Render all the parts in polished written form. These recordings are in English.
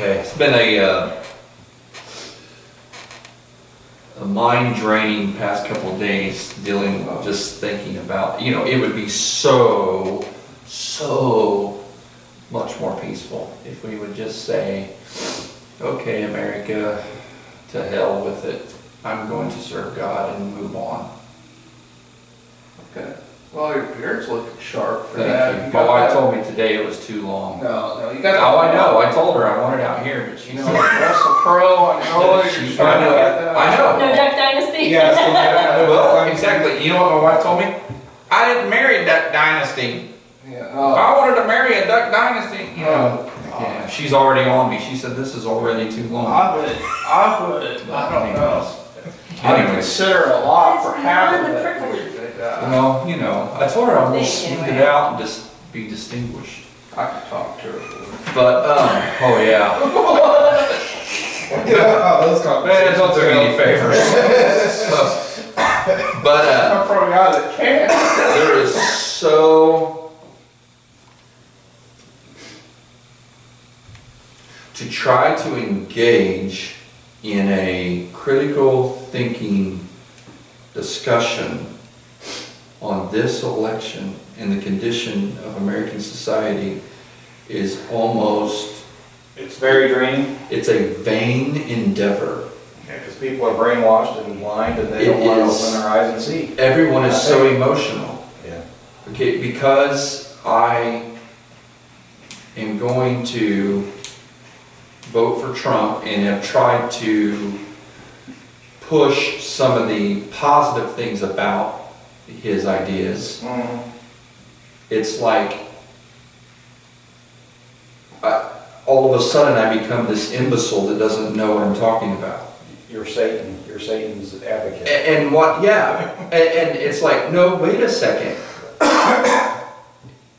Okay, it's been a mind-draining past couple of days dealing, just thinking about, you know, it would be so much more peaceful if we would just say, okay, America, to hell with it. I'm going to serve God and move on. Okay. Well, your beard's looking sharp for Thank that. you. My wife told me today it was too long. No, you got. Oh, I know. I told her I want it out here, but she You know, Russell Crowe. I know you're she, starting to get that. I know. No Duck Dynasty? Yeah, so yeah. Well, exactly. You know what my wife told me? I didn't marry Duck Dynasty. Yeah. If I wanted to marry a Duck Dynasty, you know. Yeah, she's already on me. She said this is already too long. I don't know. I Anyways. consider a lot for It's having beyond the that. privilege. Well, you know, I told her I will Thank you, smooth it anyway. out and just be distinguished. I could talk to her. But, oh yeah. Those Man, don't do me any favors. But, I'm from a guy that can. there is so, to try to engage in a critical thinking discussion on this election and the condition of American society is almost, It's very draining. it's a vain endeavor. Because people are brainwashed and blind and they don't It want to is. open their eyes and see. Everyone is so emotional. Yeah. Okay, because I am going to vote for Trump and have tried to push some of the positive things about his ideas. It's like all of a sudden I become this imbecile that doesn't know what I'm talking about. You're Satan. You're Satan's advocate. And what, yeah, and it's like, no, wait a second.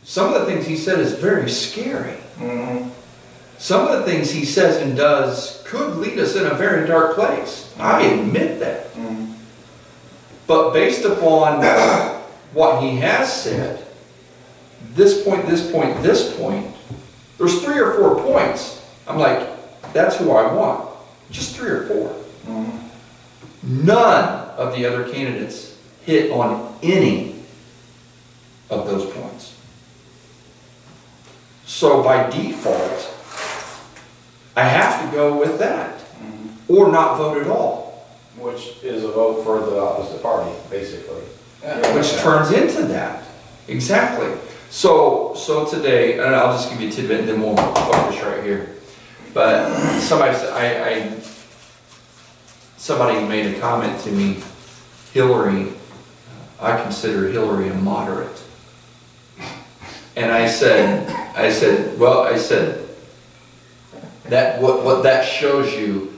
Some of the things he said is very scary. Some of the things he says and does could lead us in a very dark place. I admit that. But based upon what he has said, this point, this point, this point, there's 3 or 4 points. I'm like, that's who I want. Just 3 or 4. None of the other candidates hit on any of those points. So by default, I have to go with that, or not vote at all. Which is a vote for the opposite party, basically. Which turns into that. Exactly. So today, and I'll just give you a tidbit and then we'll focus right here. But somebody said, somebody made a comment to me, Hillary, I consider Hillary a moderate. And I said, that what that shows you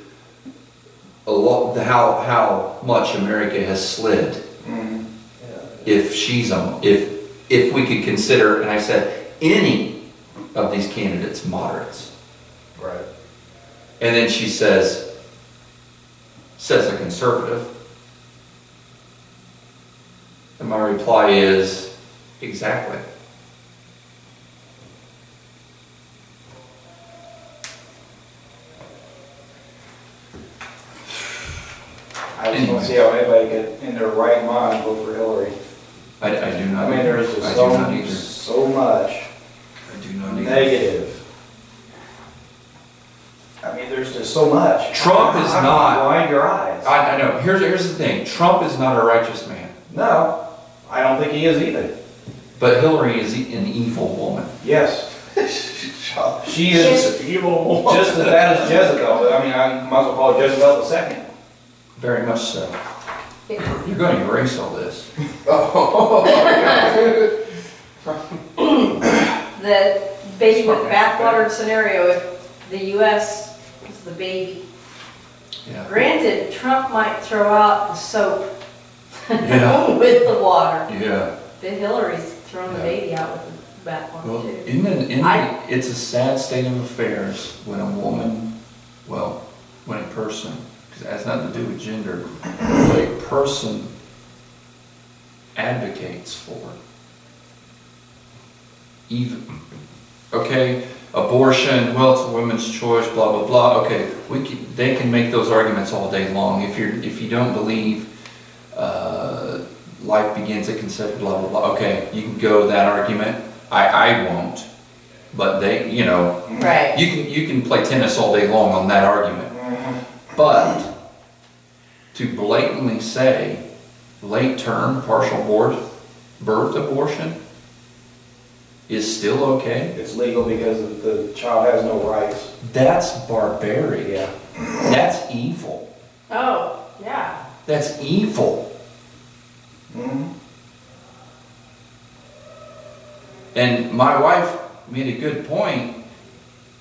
a lot, how much America has slid. If she's if we could consider, and I said, any of these candidates moderates. Right. And then she says a conservative. And my reply is, exactly. I just don't see how anybody could, in their right mind, vote for Hillary. I do not. I mean, there's I just do not either. so much I do not either. negative. I mean, there's just so much. Trump is How can not. you blind your eyes. I know. Here's the thing. Trump is not a righteous man, No, I don't think he is either. but Hillary is an evil woman. Yes. She is evil. just as bad as Jezebel. I mean, I might as well call her Jezebel the second. Very much so. You're going to erase all this. The baby with bathwater scenario, if the U.S. is the baby. Yeah. Granted, Trump might throw out the soap Yeah. with the water. Yeah. But Hillary's thrown the Yeah. baby out with the bathwater Well, too. it's a sad state of affairs when a woman, well, when a person, because it has nothing to do with gender, but a person advocates for even, okay, abortion, well, it's a woman's choice, blah, blah, blah. Okay, they can make those arguments all day long. If you don't believe life begins at conception, blah, blah, blah. Okay, you can go that argument. I won't. But they, Right. you can play tennis all day long on that argument. But to blatantly say late-term partial birth abortion is still okay. It's legal because the child has no rights. That's barbaric. Yeah. That's evil. Oh, yeah. That's evil. And my wife made a good point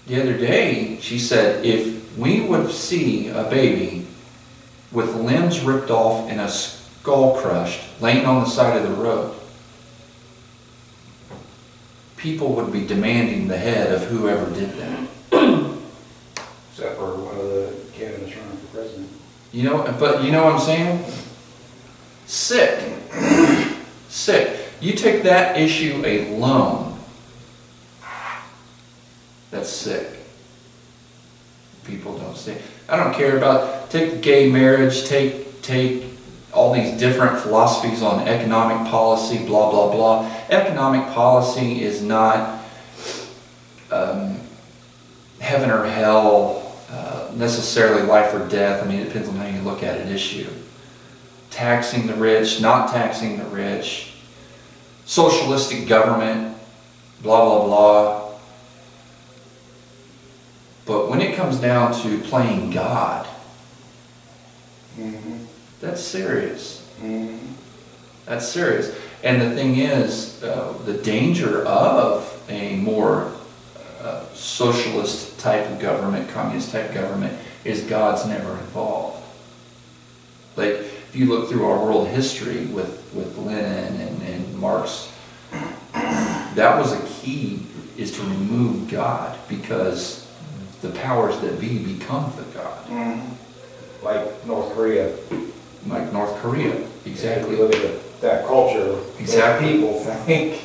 the other day. She said, if we would see a baby with limbs ripped off and a skull crushed laying on the side of the road, people would be demanding the head of whoever did that. Except for one of the candidates running for president. But you know what I'm saying? Sick. Sick. You take that issue alone, that's sick. People don't say. I don't care about, take gay marriage, take all these different philosophies on economic policy, blah, blah, blah. Economic policy is not heaven or hell, necessarily life or death. I mean, it depends on how you look at it issue. Taxing the rich, not taxing the rich. Socialistic government, blah, blah, blah. But when it comes down to playing God, that's serious. That's serious. And the thing is, the danger of a more socialist type of government, communist type government, is God's never involved. Like, if you look through our world history with Lenin and Marx, that was a key, is to remove God, because the powers that be become the God. Like North Korea. Like North Korea, exactly. If you look at that culture, Exactly. People think,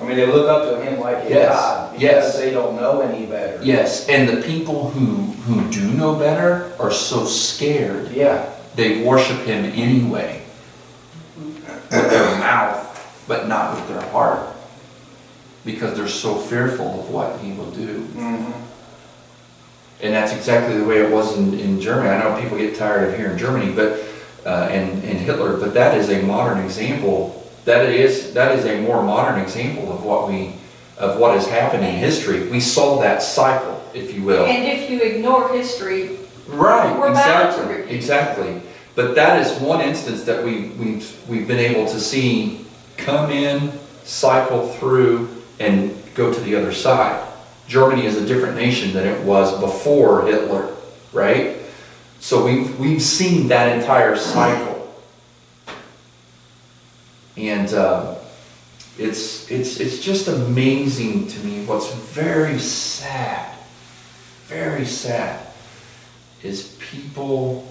I mean, they look up to him like a Yes. God because Yes. they don't know any better. Yes, and the people who do know better are so scared, Yeah. they worship him anyway. With their mouth, but not with their heart. Because they're so fearful of what he will do. And that's exactly the way it was in Germany. I know people get tired of hearing Germany, but and Hitler, but that is a modern example. That is a more modern example of what has happened in history. We saw that cycle, if you will. And if you ignore history, Right, we're bound to exactly, repeat. exactly. But that is one instance that we've been able to see come in, cycle through, and go to the other side. Germany is a different nation than it was before Hitler, right? So we've seen that entire cycle, and it's just amazing to me. What's very sad is people.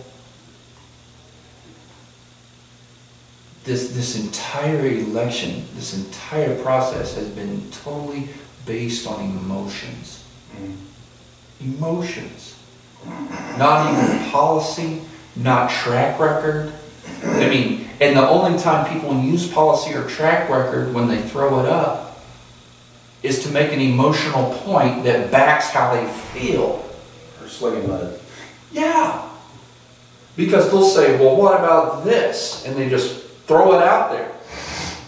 This entire election, this entire process has been totally based on emotions. Emotions. Not even policy, not track record. I mean, and the only time people use policy or track record when they throw it up is to make an emotional point that backs how they feel. Or slinging mud. Yeah. Because they'll say, well, what about this? And they just throw it out there.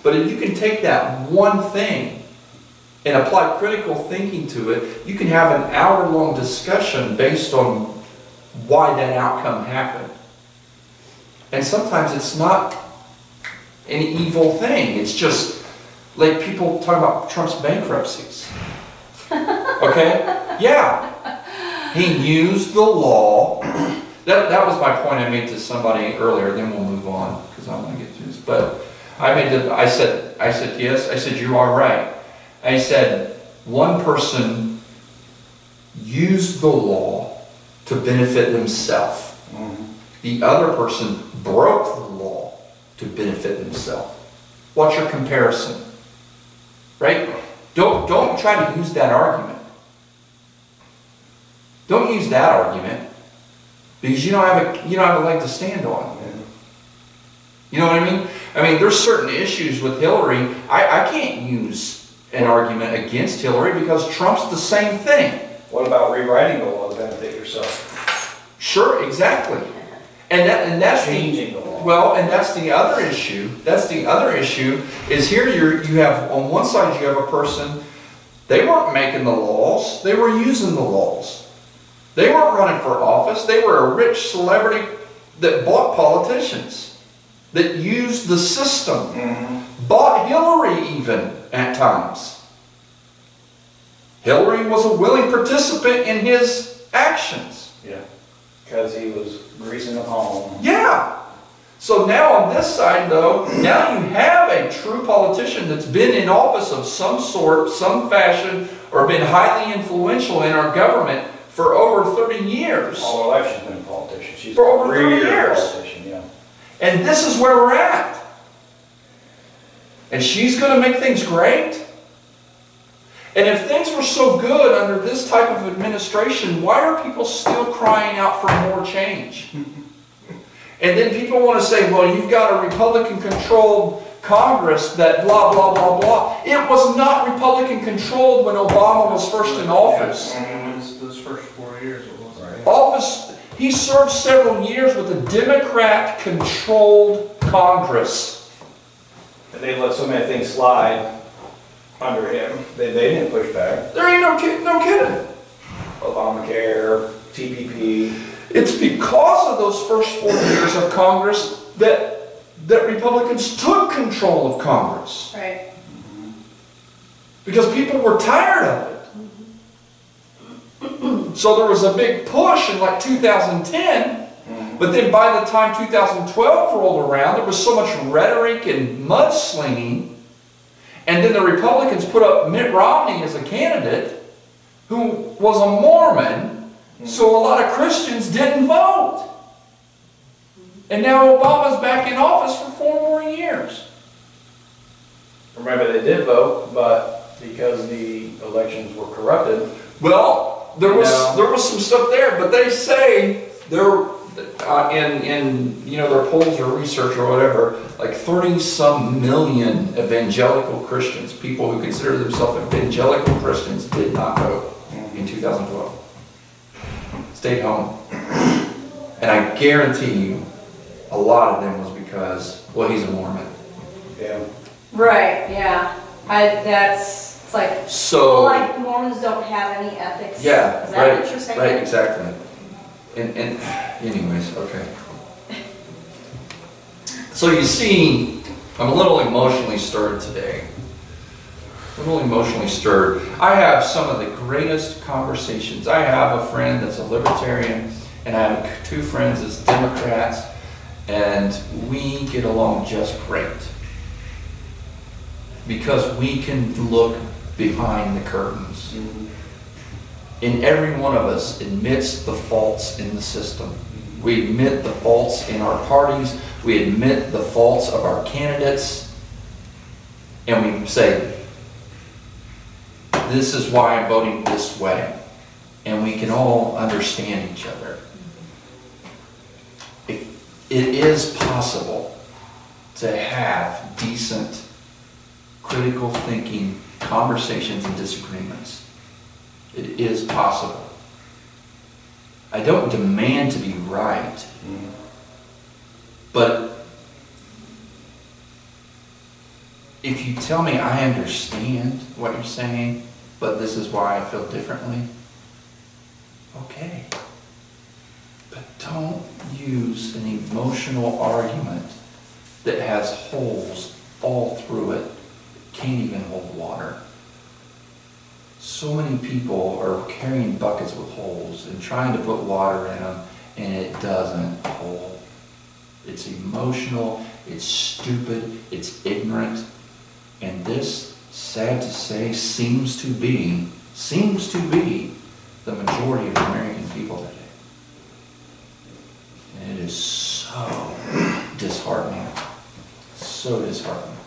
But if you can take that one thing and apply critical thinking to it, you can have an hour-long discussion based on why that outcome happened. And sometimes it's not an evil thing. It's just like people talk about Trump's bankruptcies. Okay? Yeah. He used the law. That was my point I made to somebody earlier. Then we'll move on because I want to get through this. But I said yes. I said you are right. I said one person used the law to benefit themselves. The other person broke the law to benefit themselves. What's your comparison? Right? Don't try to use that argument. Don't use that argument, because you don't have a leg to stand on. You know what I mean? I mean, there's certain issues with Hillary. I can't use an argument against Hillary because Trump's the same thing. What about rewriting the law to benefit yourself? Sure, exactly. And that's changing the law. Well, and that's the other issue. That's the other issue. Is here you have on one side you have a person. They weren't making the laws. They were using the laws. They weren't running for office. They were a rich celebrity that bought politicians, that used the system, bought Hillary even at times. Hillary was a willing participant in his actions. Yeah, because he was greasing the palm. Yeah. So now on this side, though, now you have a true politician that's been in office of some sort, some fashion, or been highly influential in our government for over 30 years. All her life she's been a politician. She's for over 30 years. Politician, yeah. And this is where we're at. And she's going to make things great. And if things were so good under this type of administration, why are people still crying out for more change? And then people want to say, well, you've got a Republican-controlled Congress that blah, blah, blah, blah. It was not Republican-controlled when Obama was first in office. Those first 4 years it was. Right. He served several years with a Democrat-controlled Congress. And they let so many things slide under him. They didn't push back. There ain't no kidding. Obamacare, TPP. It's because of those first 4 years of Congress that Republicans took control of Congress. Right. Because people were tired of it. So there was a big push in like 2010, but then by the time 2012 rolled around, there was so much rhetoric and mudslinging, and then the Republicans put up Mitt Romney as a candidate who was a Mormon. So a lot of Christians didn't vote. And now Obama's back in office for 4 more years. Remember, they did vote, but because the elections were corrupted. Well, there was some stuff there, but they say they're in their polls or research or whatever, like 30-some million evangelical Christians, people who consider themselves evangelical Christians, did not vote in 2012. Stayed home. And I guarantee you, a lot of them was because, well, he's a Mormon. Yeah. Right, yeah. It's like, so, well, like Mormons don't have any ethics. Yeah, is that what you're saying? Right, exactly. And anyways, okay. So you see, I'm a little emotionally stirred today. A little emotionally stirred. I have some of the greatest conversations. I have a friend that's a libertarian, and I have 2 friends that's Democrats, and we get along just great. Because we can look behind the curtains. And every one of us admits the faults in the system. We admit the faults in our parties. We admit the faults of our candidates. And we say, this is why I'm voting this way. And we can all understand each other. It is possible to have decent, critical thinking conversations and disagreements. It is possible. I don't demand to be right, but if you tell me I understand what you're saying, but this is why I feel differently, okay. But don't use an emotional argument that has holes all through it, can't even hold water. So many people are carrying buckets with holes and trying to put water in them, and it doesn't hold. It's emotional, it's stupid, it's ignorant, and this, sad to say, seems to be the majority of American people today. And it is so disheartening. So disheartening.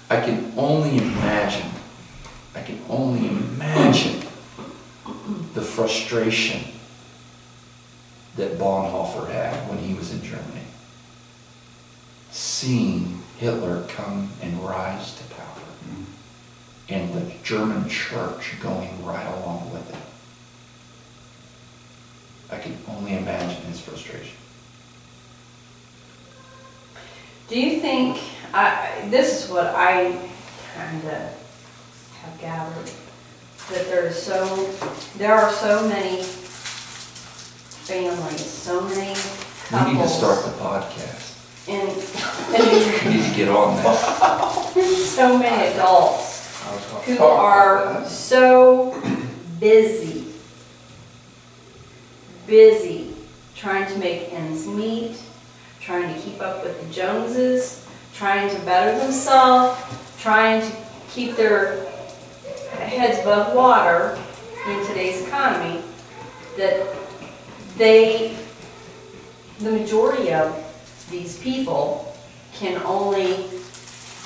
I can only imagine the frustration that Bonhoeffer had when he was in Germany. Seeing Hitler come and rise to power. And the German church going right along with it. I can only imagine his frustration. Do you think, this is what I kind of have gathered, that there are so many families, so many couples. We need to start the podcast. And We need to get on that. so many adults who are so busy trying to make ends meet, trying to keep up with the Joneses, trying to better themselves, trying to keep their heads above water in today's economy, that the majority of these people can only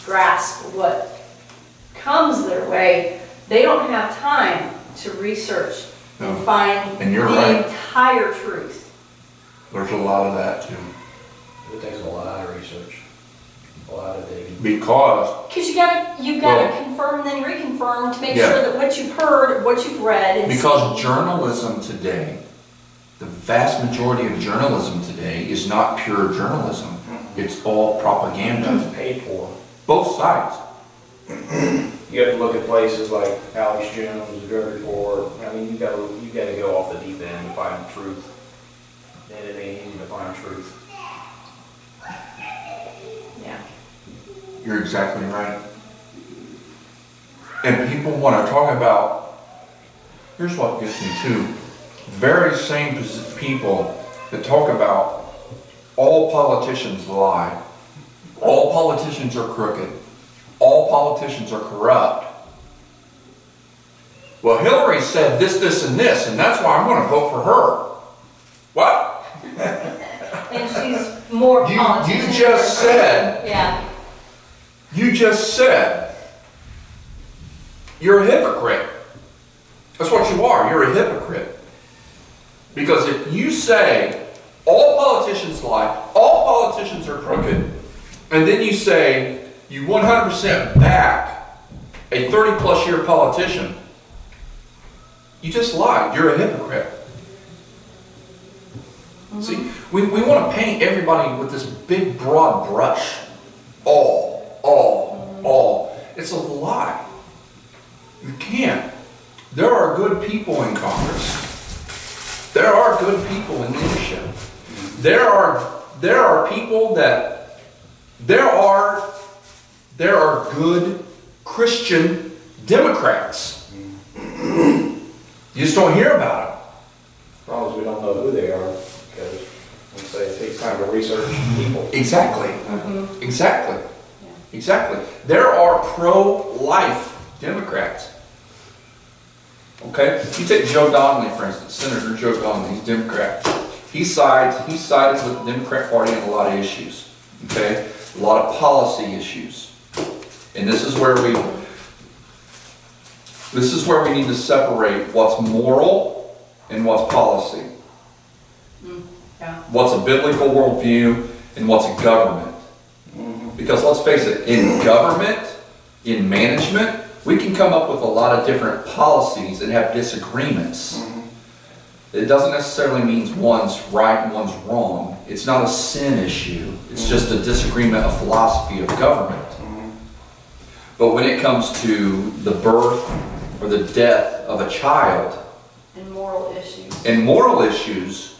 grasp what comes their way. They don't have time to research and find And you're the right. entire truth. There's a lot of that too. It takes a lot of research, a lot of digging. Because Because you gotta confirm and then reconfirm to make Yeah. sure that what you've heard, what you've read, and Because seen. journalism today, the vast majority of journalism today is not pure journalism. It's all propaganda. It's paid for. Both sides. You have to look at places like Alex Jones, the Drug Report. I mean, you got to go off the deep end to find the truth. And it ain't easy to find truth. Yeah. You're exactly right. And people want to talk about, here's what gets me too. Very same people that talk about all politicians lie, all politicians are crooked, all politicians are corrupt. Well, Hillary said this, this, and this, and that's why I'm going to vote for her. What? And she's more You politician just than- said, Yeah. you just said, you're a hypocrite. That's what you are. You're a hypocrite. Because if you say all politicians lie, all politicians are crooked, and then you say you 100% back a 30-plus year politician, you just lied. You're a hypocrite. Mm-hmm. See, we want to paint everybody with this big, broad brush. All. It's a lie. You can't. There are good people in Congress. There are good people in leadership. There are people that there are good Christian Democrats. You just don't hear about them. As long as we don't know who they are, because we say it takes time to research people. Exactly. Mm-hmm. Exactly. Yeah. Exactly. There are pro-life Democrats. Okay? You take Joe Donnelly, for instance, Senator Joe Donnelly, he's a Democrat. He sides with the Democrat Party on a lot of issues. Okay? A lot of policy issues. And this is where we need to separate what's moral and what's policy. Yeah. What's a biblical worldview and what's a government. Because let's face it, in government, in management, we can come up with a lot of different policies and have disagreements. It doesn't necessarily mean one's right and one's wrong. It's not a sin issue. It's just a disagreement of philosophy of government. But when it comes to the birth or the death of a child, And moral issues. and moral issues,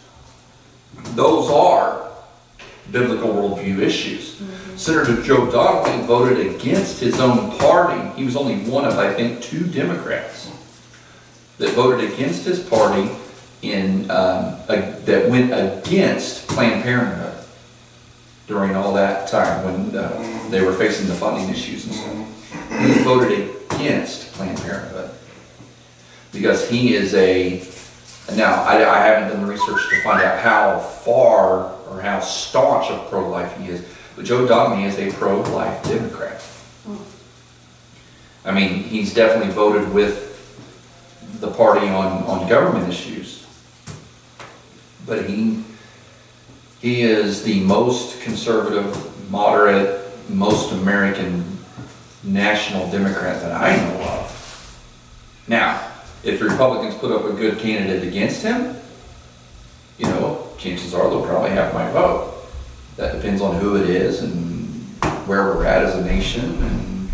those are biblical worldview issues. Senator Joe Donnelly voted against his own party. He was only one of, I think, 2 Democrats that voted against his party that went against Planned Parenthood during all that time when they were facing the funding issues and stuff. He voted against Planned Parenthood because he is now I haven't done the research to find out how far or how staunch of pro-life he is, but Joe Donnelly is a pro-life Democrat. I mean, he's definitely voted with the party on government issues. But he is the most conservative, moderate, most American national Democrat that I know of. Now, if the Republicans put up a good candidate against him, you know, chances are they'll probably have my vote. That depends on who it is and where we're at as a nation. And,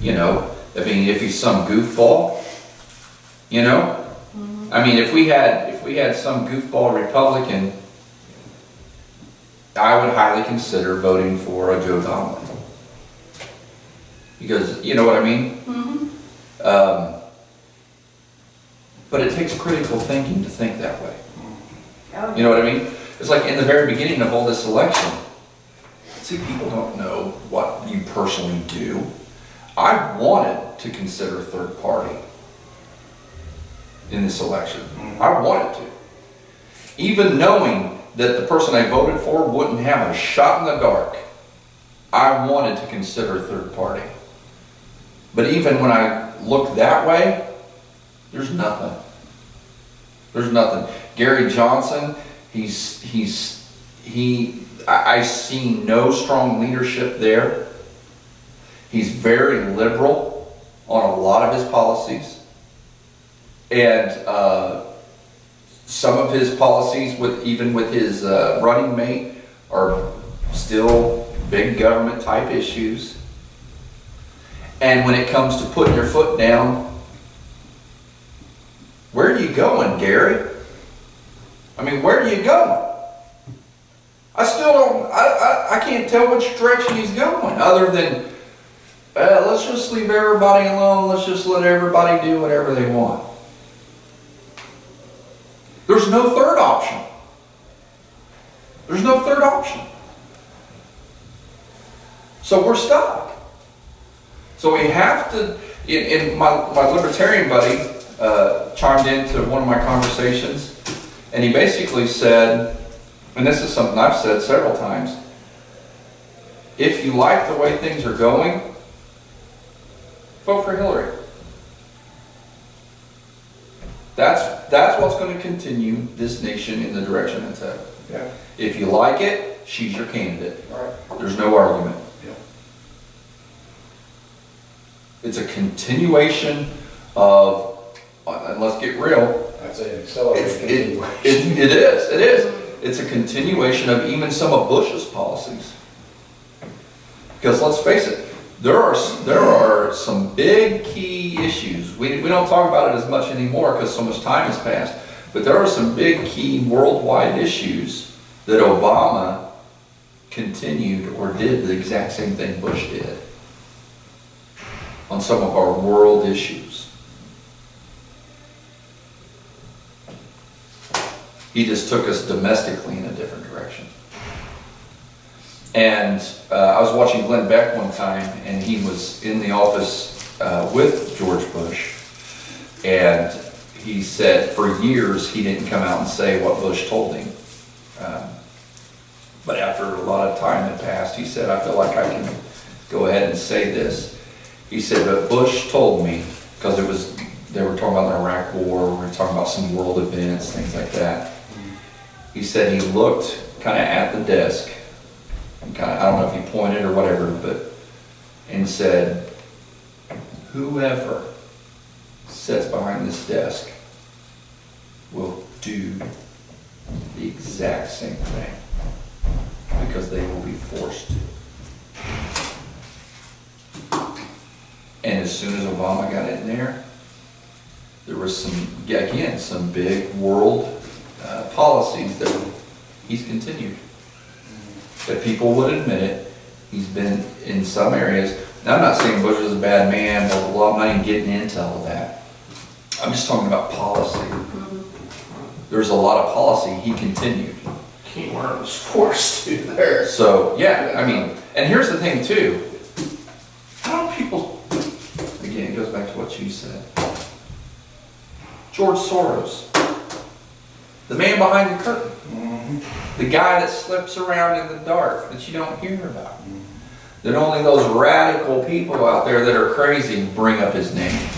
you know, I mean, if he's some goofball, you know, I mean, if we had some goofball Republican, I would highly consider voting for a Joe Donnelly. Because, you know what I mean? But it takes critical thinking to think that way. You know what I mean? It's like in the very beginning of all this election. See, people don't know what you personally do. I wanted to consider a third party in this election. I wanted to. Even knowing that the person I voted for wouldn't have a shot in the dark, I wanted to consider a third party. But even when I look that way, there's nothing. There's nothing. Gary Johnson, I see no strong leadership there. He's very liberal on a lot of his policies. And some of his policies, even with his running mate, are still big government type issues. And when it comes to putting your foot down, where are you going, Gary? I mean, where are you going? I still don't, I can't tell which direction he's going, other than, let's just leave everybody alone, let's just let everybody do whatever they want. There's no third option. There's no third option. So we're stuck. So we have to, and my libertarian buddy chimed into one of my conversations, and he basically said, and this is something I've said several times, if you like the way things are going, vote for Hillary. That's what's going to continue this nation in the direction it's at. Yeah. If you like it, she's your candidate. Right. There's no argument. Yeah. It's a continuation of, and let's get real. I'd say an accelerated continuation. It is. It's a continuation of even some of Bush's policies. Because let's face it, there are some big key issues. We don't talk about it as much anymore because so much time has passed. But there are some big key worldwide issues that Obama continued or did the exact same thing Bush did on some of our world issues. He just took us domestically in a different direction. And I was watching Glenn Beck one time, and he was in the office with George Bush, and he said for years he didn't come out and say what Bush told him. But after a lot of time had passed, he said, I feel like I can go ahead and say this. He said, but Bush told me, because they were talking about the Iraq War, we were talking about some world events, things like that. He said he looked kind of at the desk, and kind of, I don't know if he pointed or whatever, and said, whoever sits behind this desk will do the exact same thing, because they will be forced to. And as soon as Obama got in there was some big world policies that he's continued. That people would admit it. He's been in some areas. Now, I'm not saying Bush is a bad man, blah, blah, blah. I'm not even getting into all of that. I'm just talking about policy. There's a lot of policy he continued. Keyword was forced to there. So, yeah, I mean, and here's the thing, too. How do people, again, it goes back to what you said. George Soros, the man behind the curtain. The guy that slips around in the dark that you don't hear about. That only those radical people out there that are crazy bring up his name.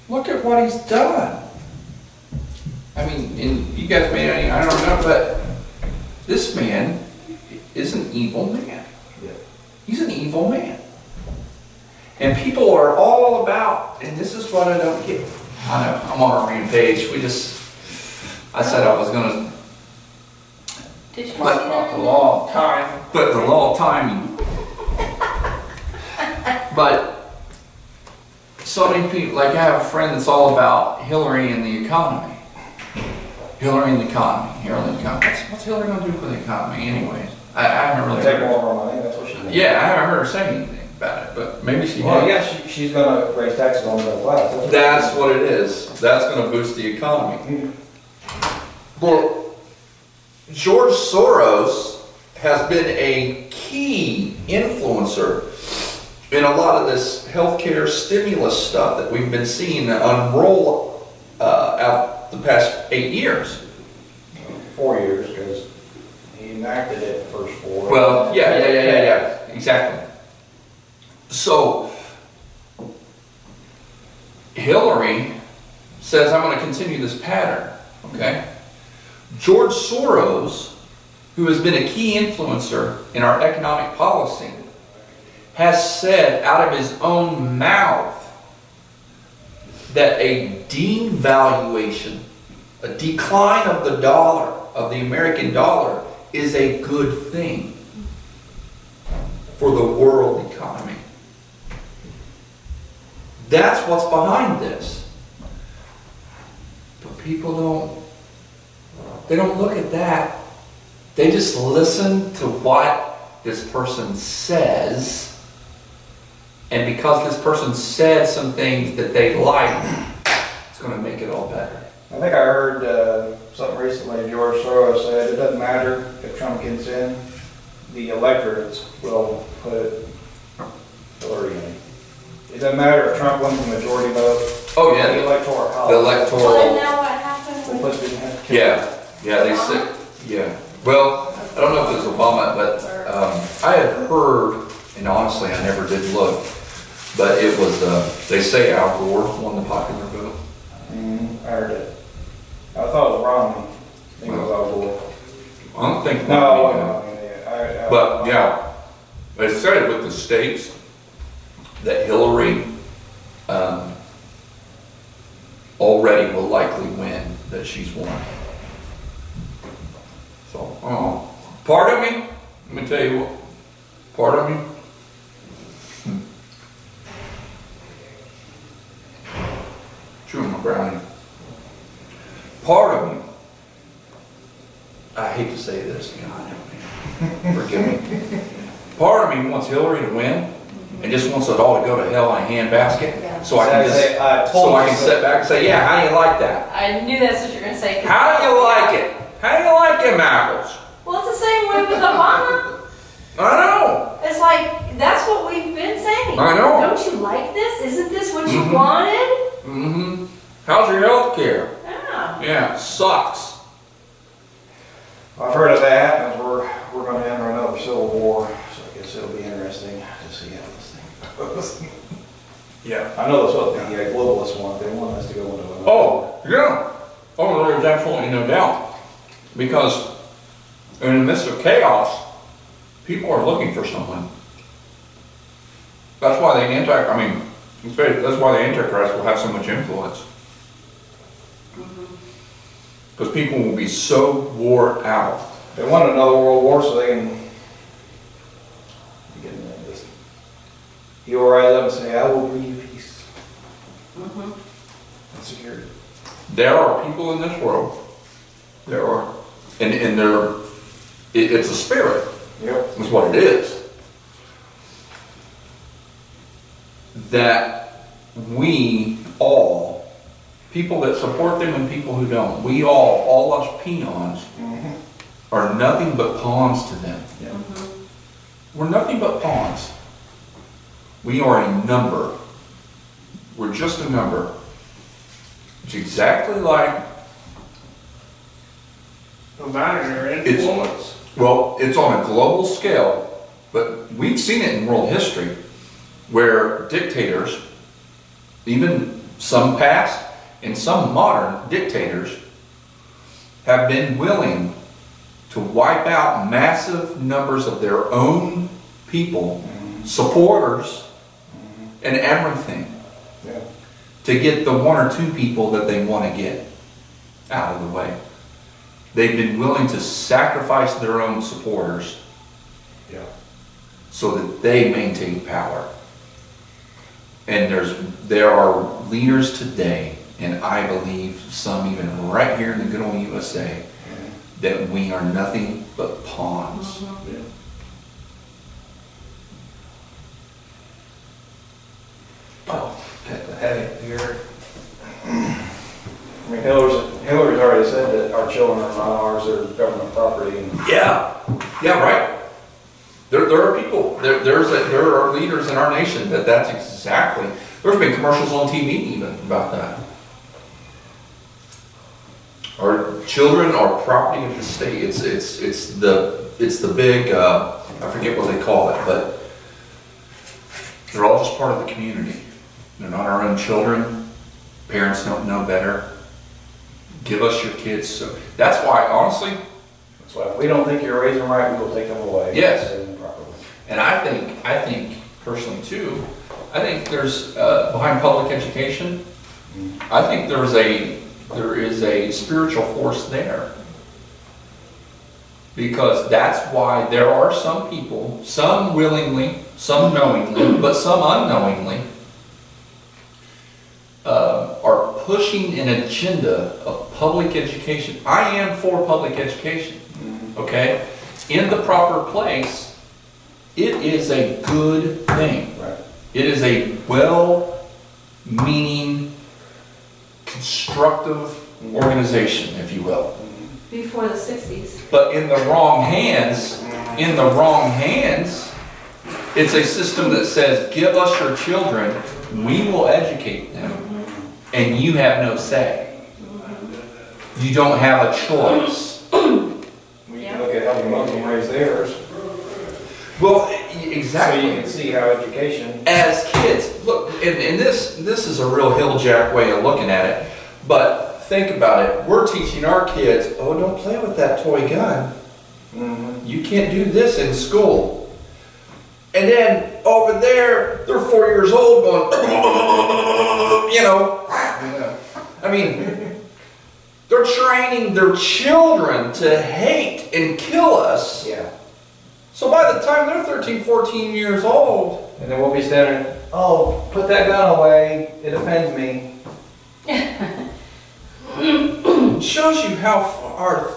look at what he's done. I mean, and you guys may, I don't know, but this man is an evil man. Yeah. He's an evil man. And people are all about, and this is what I don't get. I know, I'm on our main page. I said I was going to. Did you see But that? The law of time. But the law of timing. But so many people, like I have a friend that's all about Hillary and the economy. Hillary and the economy. Hillary and the economy. What's Hillary going to do for the economy anyways? I haven't really Take heard. more of our money, that's what she's doing. Yeah, I haven't heard her say anything about it, but maybe she Well, has. yeah, she's gonna raise taxes on the middle class. That's what it is. That's going to boost the economy. Well, George Soros has been a key influencer in a lot of this healthcare stimulus stuff that we've been seeing unroll out the past 8 years. 4 years, because he enacted it the first 4. Well, yeah, exactly. So, Hillary says, I'm going to continue this pattern, okay? George Soros, who has been a key influencer in our economic policy, has said out of his own mouth that a devaluation, a decline of the dollar, of the American dollar, is a good thing for the world economy. That's what's behind this. But people they don't look at that. They just listen to what this person says. And because this person said some things that they like, it's going to make it all better. I think I heard something recently, George Soros said, it doesn't matter if Trump gets in, the electorates will put Hillary in. It doesn't matter if Trump wins the majority vote. Oh yeah, The electoral college. the electoral. Well, and now what happened will with put it in. Yeah, they said, yeah. Well, I don't know if it was Obama, but I had heard, and honestly I never did look, but it was, they say Al Gore won the popular vote. I heard it. I thought it was Romney. I think it was Al Gore. I don't think. No, But yeah, they said with the states that Hillary already will likely win, that she's won. So, part of me, let me tell you what, part of me, chewing my brownie. Part of me, I hate to say this, God help me, forgive me. Part of me wants Hillary to win and just wants it all to go to hell in a handbasket, so I can sit back and say, yeah, how do you like that? I knew that's what you were going to say. How do you like it? How do you like them apples? Well, it's the same way with Obama. I know. It's like, that's what we've been saying. I know. Don't you like this? Isn't this what you wanted? Mm-hmm. How's your health care? Yeah. Yeah, sucks. I've heard of that, and we're going to enter another civil war, so I guess it'll be interesting to see how this thing goes. Yeah. I know that's what the globalists want. They want us to go into another. Oh, yeah. Oh, there's absolutely no doubt. Because in the midst of chaos, people are looking for someone. That's why that's why the Antichrist will have so much influence. Because people will be so wore out. They want another world war so they can he will rise up and say, I will bring you peace and security. There are people in this world. There are, and it's a spirit. Yep. Is what it is. That we all, people that support them and people who don't, we all us peons, are nothing but pawns to them. Yep. We're nothing but pawns. We are a number. We're just a number. It's exactly like... No matter your influence. Well, it's on a global scale, but we've seen it in world history where dictators, even some past and some modern dictators have been willing to wipe out massive numbers of their own people, supporters, and everything to get the one or two people that they want to get out of the way. They've been willing to sacrifice their own supporters so that they maintain power. And there are leaders today, and I believe some even right here in the good old USA, that we are nothing but pawns. Oh, heavy here. I mean, Hillary's already said that our children are not ours; they're government property. And Yeah, right. There are people. There are leaders in our nation that's exactly. There's been commercials on TV even about that. Our children are property of the state. It's the big I forget what they call it, but they're all just part of the community. They're not our own children. Parents don't know better. Give us your kids. So that's why, honestly. That's why if we don't think you're raising them right, we will take them away. Yes. And I think personally too, I think there's behind public education, I think there is a spiritual force there. Because that's why there are some people, some willingly, some knowingly, but some unknowingly, are pushing an agenda of public education. I am for public education, okay? In the proper place, it is a good thing. Right. It is a well-meaning, constructive organization, if you will. Before the 60s. But in the wrong hands, it's a system that says, give us your children, we will educate them, and you have no say. You don't have a choice. We can look at how the Muslim raise theirs. Well, exactly. So you can see how education... As kids, look, and this is a real hill-jack way of looking at it, but think about it. We're teaching our kids, oh, don't play with that toy gun. You can't do this in school. And then over there, they're 4 years old going, you know. I mean, they're training their children to hate and kill us. Yeah. So by the time they're 13, 14 years old. And then we'll be standing, oh, put that gun away, it offends me. It shows you how far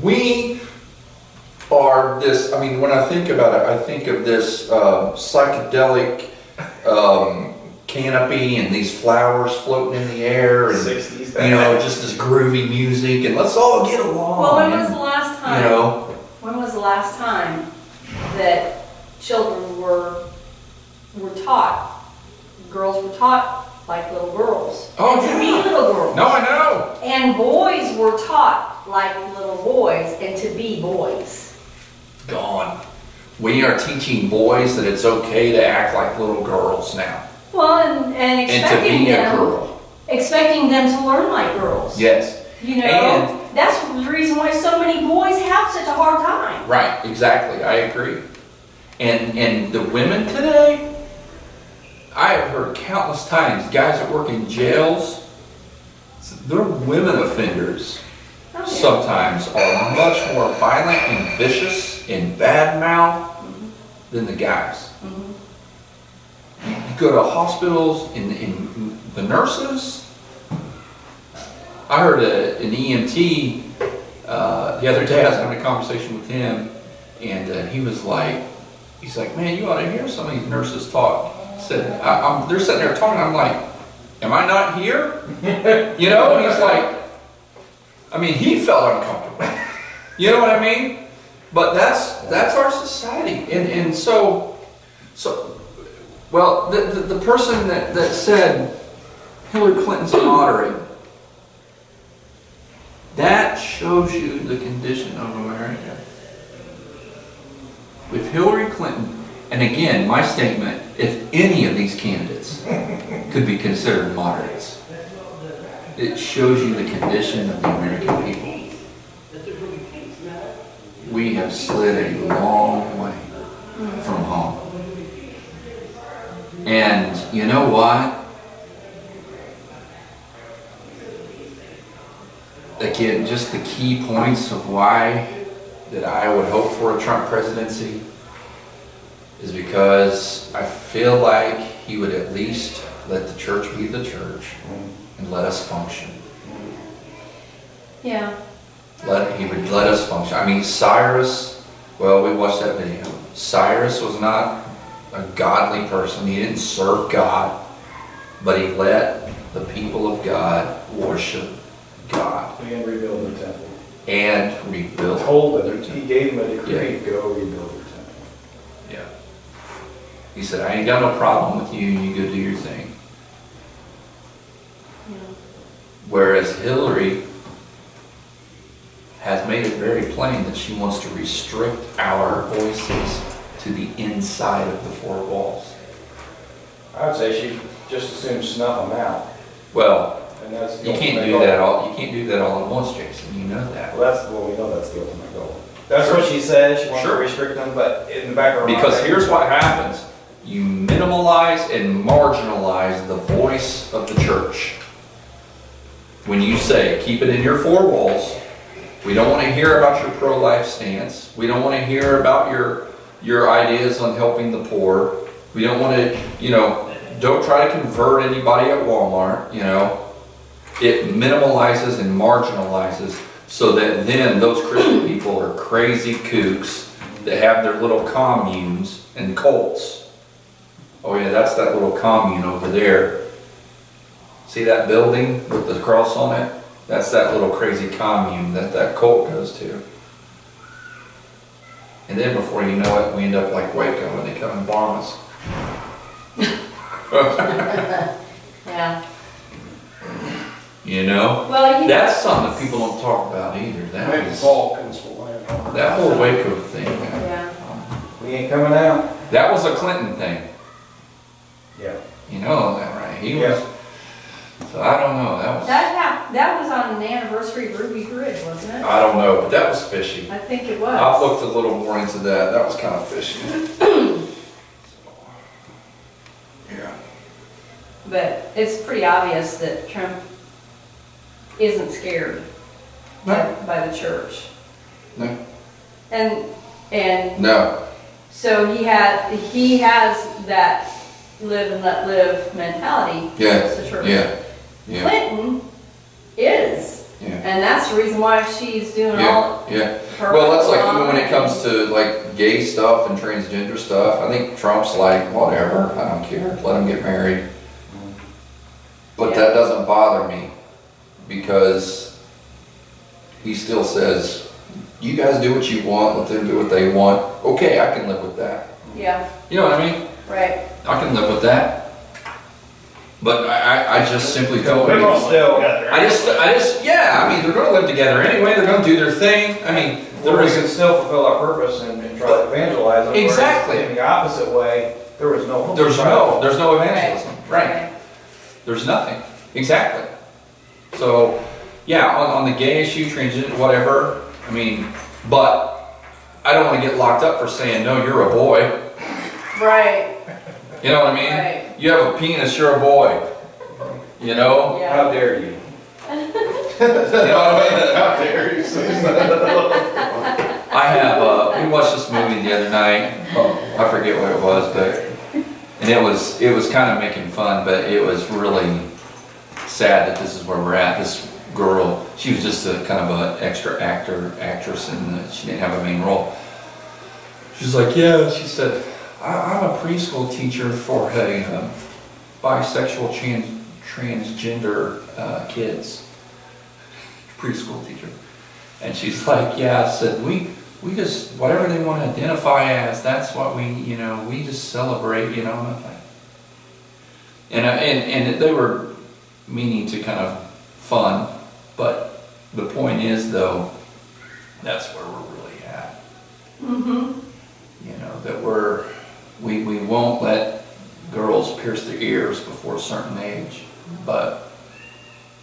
we are this, I mean, when I think about it, I think of this psychedelic canopy and these flowers floating in the air and 60s, you know, just this groovy music and let's all get along. Well, when was the last time? You know, when was the last time that children were taught, girls were taught like little girls, oh, and to be little girls. No, I know. And boys were taught like little boys and to be boys. Gone. We are teaching boys that it's okay to act like little girls now. Well, and expecting to be them, a girl. Expecting them to learn like girls. Yes. You know, and that's the reason why so many boys have such a hard time. right, exactly. I agree. And the women today, I have heard countless times, guys that work in jails, they're women offenders. Oh, yeah. Sometimes are much more violent and vicious and bad mouth than the guys. You go to hospitals and the nurses. I heard an EMT the other day. I was having a conversation with him, and he was like, he's like, man, you ought to hear some of these nurses talk. He said, they're sitting there talking. I'm like, am I not here? You know? He's like, I mean, he felt uncomfortable. You know what I mean? But that's our society, and so well, the person that said Hillary Clinton's a moderate, that shows you the condition of America. If Hillary Clinton, and again, my statement, if any of these candidates could be considered moderates, it shows you the condition of the American people. We have slid a long way from home. And you know what? Again, just the key points of why that I would hope for a Trump presidency is because I feel like he would at least let the church be the church and let us function. Yeah. He would let us function. I mean, Cyrus, well, we watched that video. Cyrus was not a godly person. He didn't serve God, but he let the people of God worship God. And rebuild the temple. And rebuild. He gave them a decree to go rebuild the temple. Yeah. He said, I ain't got no problem with you, you go do your thing. Yeah. Whereas Hillary has made it very plain that she wants to restrict our voices to the inside of the four walls. I would say she just as soon snuff them out. Well, And that's the you can't ultimate do goal. that all. You can't do that all at once, Jason. You know that. Well, we know that's the ultimate goal. That's what she says. She wants Sure. to restrict them, but in the back of her mind. Because here's what happens: you minimalize and marginalize the voice of the church. When you say, "Keep it in your four walls," we don't want to hear about your pro-life stance. We don't want to hear about your ideas on helping the poor. We don't want to, don't try to convert anybody at Walmart, It minimalizes and marginalizes so that then those Christian people are crazy kooks that have their little communes and cults. Oh yeah, that's that little commune over there. See that building with the cross on it? That's that little crazy commune that cult goes to. And then before you know it, we end up like Waco when they come and bomb us. Yeah. Well, That's something that people don't talk about either. Maybe Balkans will land on That whole Waco thing. Yeah. We ain't coming out. That was a Clinton thing. Yeah. You know that, right? He Yeah. was. So I don't know. That was on the anniversary of Ruby Bridge, wasn't it? I don't know, but that was fishy. I think it was. I've looked a little more into that. That was kind of fishy. Yeah. But it's pretty obvious that Trump isn't scared by the church. No. And No. so he has that live and let live mentality. Yeah. As the church. Yeah. Yeah. Clinton is. Yeah. And that's the reason why she's doing all Yeah. her. Well, that's like even when it comes to like gay stuff and transgender stuff. I think Trump's like, whatever, I don't care. Let them get married. But Yeah. that doesn't bother me because he still says, you guys do what you want, let them do what they want. Okay, I can live with that. Yeah, You know what I mean? right. I can live with that. But I just simply don't. They're gonna still. Yeah, I mean, they're going to live together anyway. They're going to do their thing. I mean, Well, we can still fulfill our purpose and try to evangelize them. whereas Exactly. In the opposite way, there was no hope. there's no evangelism. Right. Right. There's nothing. Exactly. So, yeah, on the gay issue, transgender, whatever, I mean, but I don't want to get locked up for saying, no, you're a boy. Right. You know what I mean? Right. You have a penis, you're a boy. You know? Yeah. How dare you? You know what I mean? How dare you say that? I have, we watched this movie the other night. I forget what it was, but, and it was kind of making fun, but it was really sad that this is where we're at. This girl, she was just a kind of an extra actress, and she didn't have a main role. She's like, yeah, she said, I'm a preschool teacher for a bisexual transgender kids. Preschool teacher. And she's like, yeah, I said, we just, whatever they want to identify as, that's what we just celebrate, nothing. And they were meaning to kind of fun, but the point is, though, that's where we're really at. Mm-hmm. That we won't let girls pierce their ears before a certain age, but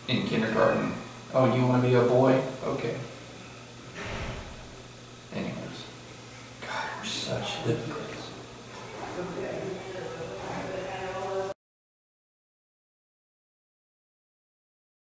in kindergarten. Oh, you want to be a boy? Okay. Anyways, God, we're such hypocrites.